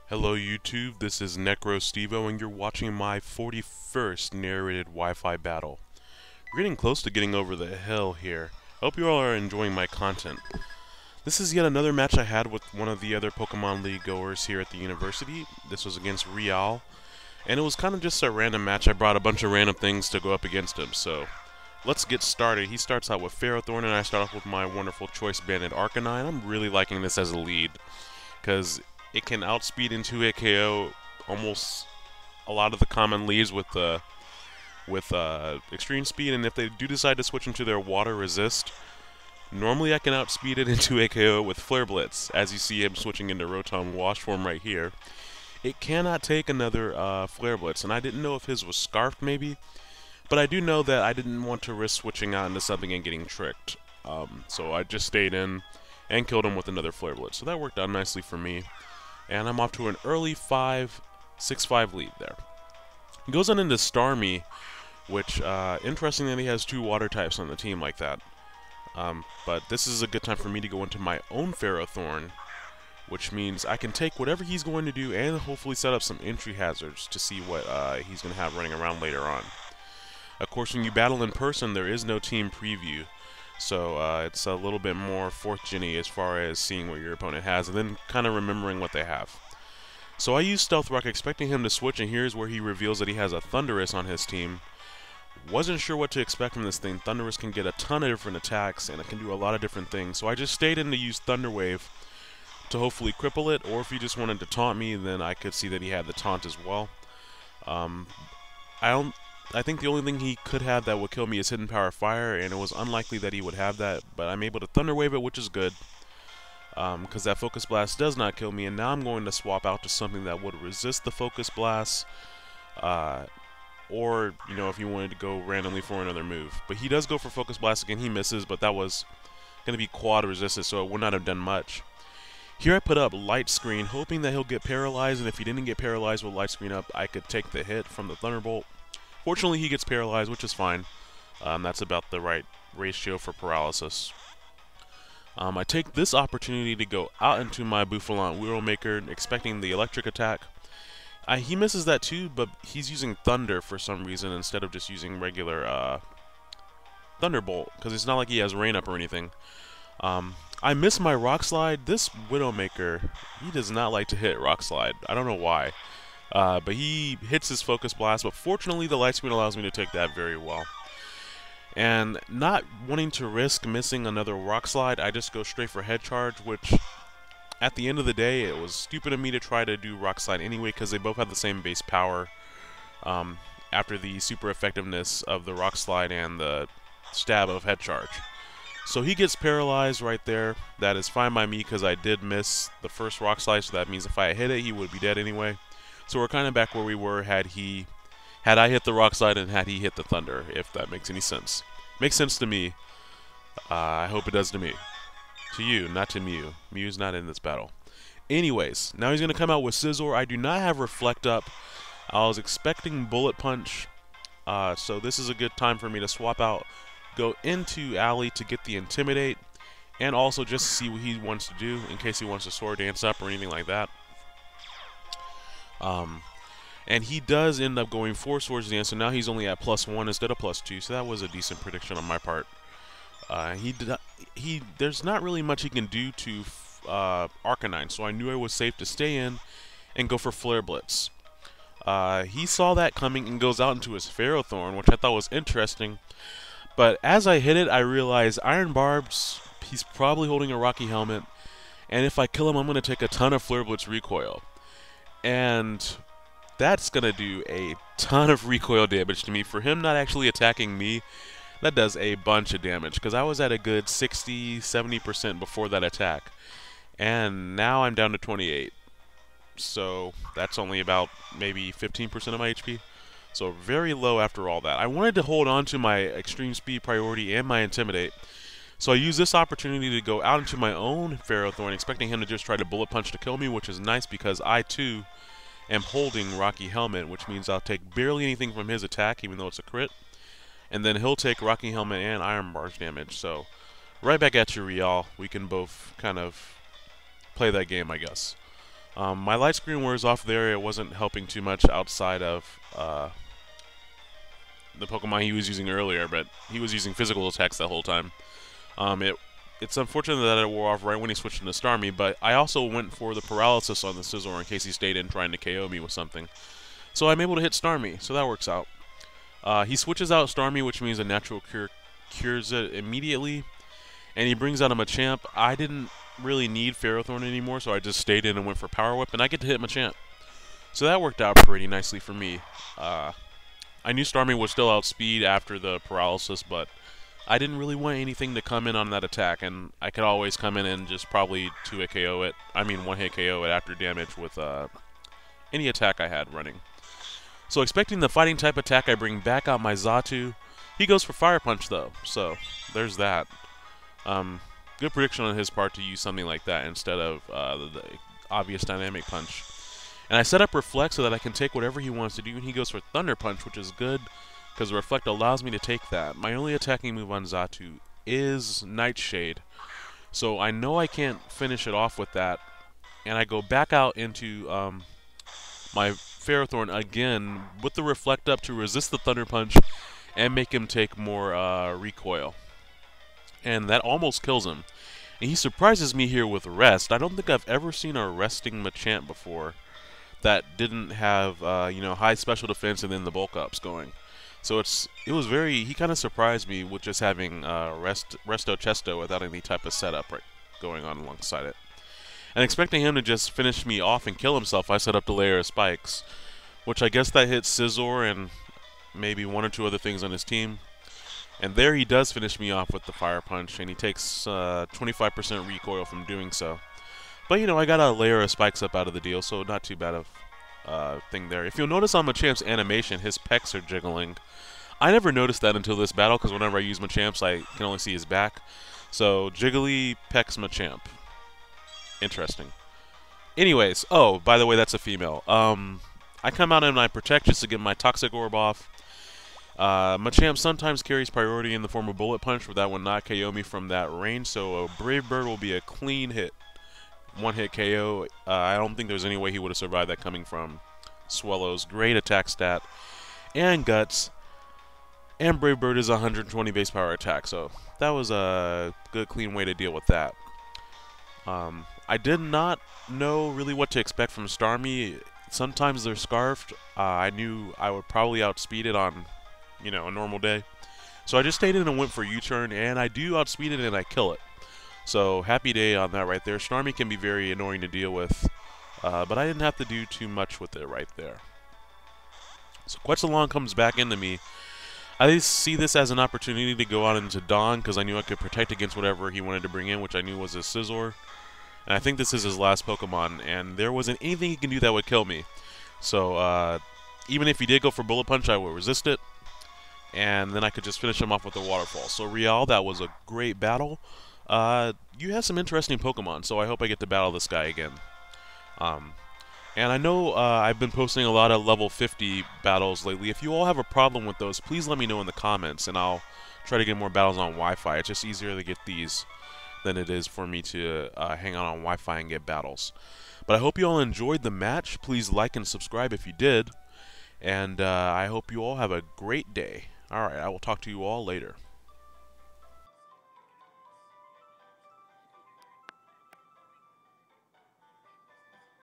Hello YouTube, this is Necrostevo and you're watching my 41st narrated Wi-Fi battle. We're getting close to getting over the hill here. I hope you all are enjoying my content. This is yet another match I had with one of the other Pokemon League goers here at the university. This was against Rial, and it was kind of just a random match. I brought a bunch of random things to go up against him, so let's get started. He starts out with Ferrothorn and I start off with my wonderful Choice Banded Arcanine. I'm really liking this as a lead, because it can outspeed into a KO almost a lot of the common leads with extreme speed, and if they do decide to switch into their water resist, normally I can outspeed it into a KO with Flare Blitz, as you see him switching into Rotom Wash form right here. It cannot take another Flare Blitz, and I didn't know if his was Scarfed maybe, but I do know that I didn't want to risk switching out into something and getting tricked. So I just stayed in and killed him with another Flare Blitz, so that worked out nicely for me. And I'm off to an early 6-5 lead there. He goes on into Starmie, which, interesting that he has two water types on the team like that. But this is a good time for me to go into my own Ferrothorn, which means I can take whatever he's going to do and hopefully set up some entry hazards to see what he's going to have running around later on. Of course, when you battle in person, there is no team preview. So it's a little bit more 4th Gen-y as far as seeing what your opponent has and then kind of remembering what they have. So I used Stealth Rock expecting him to switch, and here's where he reveals that he has a Thundurus on his team. Wasn't sure what to expect from this thing. Thundurus can get a ton of different attacks and it can do a lot of different things. So I just stayed in to use Thunder Wave to hopefully cripple it, or if he just wanted to taunt me, then I could see that he had the taunt as well. I think the only thing he could have that would kill me is Hidden Power Fire, and it was unlikely that he would have that, but I'm able to Thunder Wave it, which is good, because that Focus Blast does not kill me, and now I'm going to swap out to something that would resist the Focus Blast, or, you know, if you wanted to go randomly for another move. But he does go for Focus Blast again, he misses, but that was going to be quad resisted, so it would not have done much. Here I put up Light Screen, hoping that he'll get paralyzed, and if he didn't get paralyzed with Light Screen up, I could take the hit from the Thunderbolt. Fortunately, he gets paralyzed, which is fine. That's about the right ratio for paralysis. I take this opportunity to go out into my Bouffalant Widowmaker, expecting the electric attack. He misses that too, but he's using Thunder for some reason instead of just using regular Thunderbolt, because it's not like he has Rain Up or anything. I miss my Rock Slide. This Widowmaker, he does not like to hit Rock Slide. I don't know why. But he hits his Focus Blast, but fortunately the Light Screen allows me to take that very well. And not wanting to risk missing another Rock Slide, I just go straight for Head Charge, which at the end of the day, it was stupid of me to try to do Rock Slide anyway, because they both have the same base power after the super effectiveness of the Rock Slide and the stab of Head Charge. So he gets paralyzed right there. That is fine by me, because I did miss the first Rock Slide, so that means if I hit it, he would be dead anyway. So we're kind of back where we were had I hit the Rock Slide and had he hit the Thunder, if that makes any sense. Makes sense to me. I hope it does to me. To you, not to Mew. Mew's not in this battle. Anyways, now he's going to come out with Scizor. I do not have Reflect up. I was expecting Bullet Punch, so this is a good time for me to swap out, go into Alley to get the Intimidate, and also just see what he wants to do in case he wants to Sword Dance up or anything like that. And he does end up going 4 Swords Dance, so now he's only at +1 instead of +2, so that was a decent prediction on my part. There's not really much he can do to Arcanine, so I knew I was safe to stay in and go for Flare Blitz. He saw that coming and goes out into his Ferrothorn, which I thought was interesting, but as I hit it, I realized Iron Barbs, he's probably holding a Rocky Helmet, and if I kill him, I'm going to take a ton of Flare Blitz recoil. And that's going to do a ton of recoil damage to me. For him not actually attacking me, that does a bunch of damage, because I was at a good 60-70% before that attack. And now I'm down to 28. So that's only about maybe 15% of my HP. So very low after all that. I wanted to hold on to my Extreme Speed priority and my Intimidate. So I use this opportunity to go out into my own Ferrothorn, expecting him to just try to Bullet Punch to kill me, which is nice because I too am holding Rocky Helmet, which means I'll take barely anything from his attack, even though it's a crit. And then he'll take Rocky Helmet and Iron Bars damage. So right back at you, Rial. We can both kind of play that game, I guess. My light screen wears off there. It wasn't helping too much outside of the Pokemon he was using earlier, but he was using physical attacks that whole time. It's unfortunate that it wore off right when he switched into Starmie, but I also went for the paralysis on the Scizor in case he stayed in trying to KO me with something. So I'm able to hit Starmie, so that works out. He switches out Starmie, which means a natural cure cures it immediately, and he brings out a Machamp. I didn't really need Ferrothorn anymore, so I just stayed in and went for Power Whip, and I get to hit Machamp. So that worked out pretty nicely for me. I knew Starmie would still outspeed after the paralysis, but I didn't really want anything to come in on that attack, and I could always come in and just probably one-hit KO it after damage with any attack I had running. So expecting the fighting type attack, I bring back out my Xatu. He goes for Fire Punch though, so there's that. Good prediction on his part to use something like that instead of the obvious Dynamic Punch. And I set up Reflect so that I can take whatever he wants to do, and he goes for Thunder Punch, which is good because Reflect allows me to take that. My only attacking move on Xatu is Nightshade, so I know I can't finish it off with that, and I go back out into my Ferrothorn again with the Reflect up to resist the Thunder Punch and make him take more recoil. And that almost kills him. And he surprises me here with Rest. I don't think I've ever seen a resting Machamp before that didn't have high special defense and then the bulk ups going. So he kind of surprised me with just having Resto Chesto without any type of setup going on alongside it. And expecting him to just finish me off and kill himself, I set up the Layer of Spikes, which I guess that hits Scizor and maybe one or two other things on his team. And there he does finish me off with the Fire Punch, and he takes 25% recoil from doing so. But, I got a Layer of Spikes up out of the deal, so not too bad of thing there. If you'll notice on Machamp's animation, his pecs are jiggling. I never noticed that until this battle, because whenever I use Machamp's, I can only see his back. So, jiggly pecs Machamp. Interesting. Anyways, oh, by the way, that's a female. I come out and I Protect just to get my Toxic Orb off. Machamp sometimes carries priority in the form of Bullet Punch, but that will not KO me from that range, so a Brave Bird will be a clean hit. One-hit KO. I don't think there's any way he would have survived that coming from Swellow's great attack stat and Guts. And Brave Bird is 120 base power attack, so that was a good, clean way to deal with that. I did not know really what to expect from Starmie. Sometimes they're scarfed. I knew I would probably outspeed it on a normal day. So I just stayed in and went for U-turn, and I do outspeed it and I kill it. So happy day on that right there. Starmie can be very annoying to deal with, but I didn't have to do too much with it right there. So Quetzalon comes back into me. I see this as an opportunity to go out into Dawn because I knew I could protect against whatever he wanted to bring in, which I knew was a Scizor. And I think this is his last Pokemon, and there wasn't anything he can do that would kill me. So even if he did go for Bullet Punch, I would resist it. And then I could just finish him off with the Waterfall. So Rial, that was a great battle. You have some interesting Pokemon, so I hope I get to battle this guy again. And I know I've been posting a lot of level 50 battles lately. If you all have a problem with those, please let me know in the comments, and I'll try to get more battles on Wi-Fi. It's just easier to get these than it is for me to hang out on Wi-Fi and get battles. But I hope you all enjoyed the match. Please like and subscribe if you did. And I hope you all have a great day. Alright, I will talk to you all later.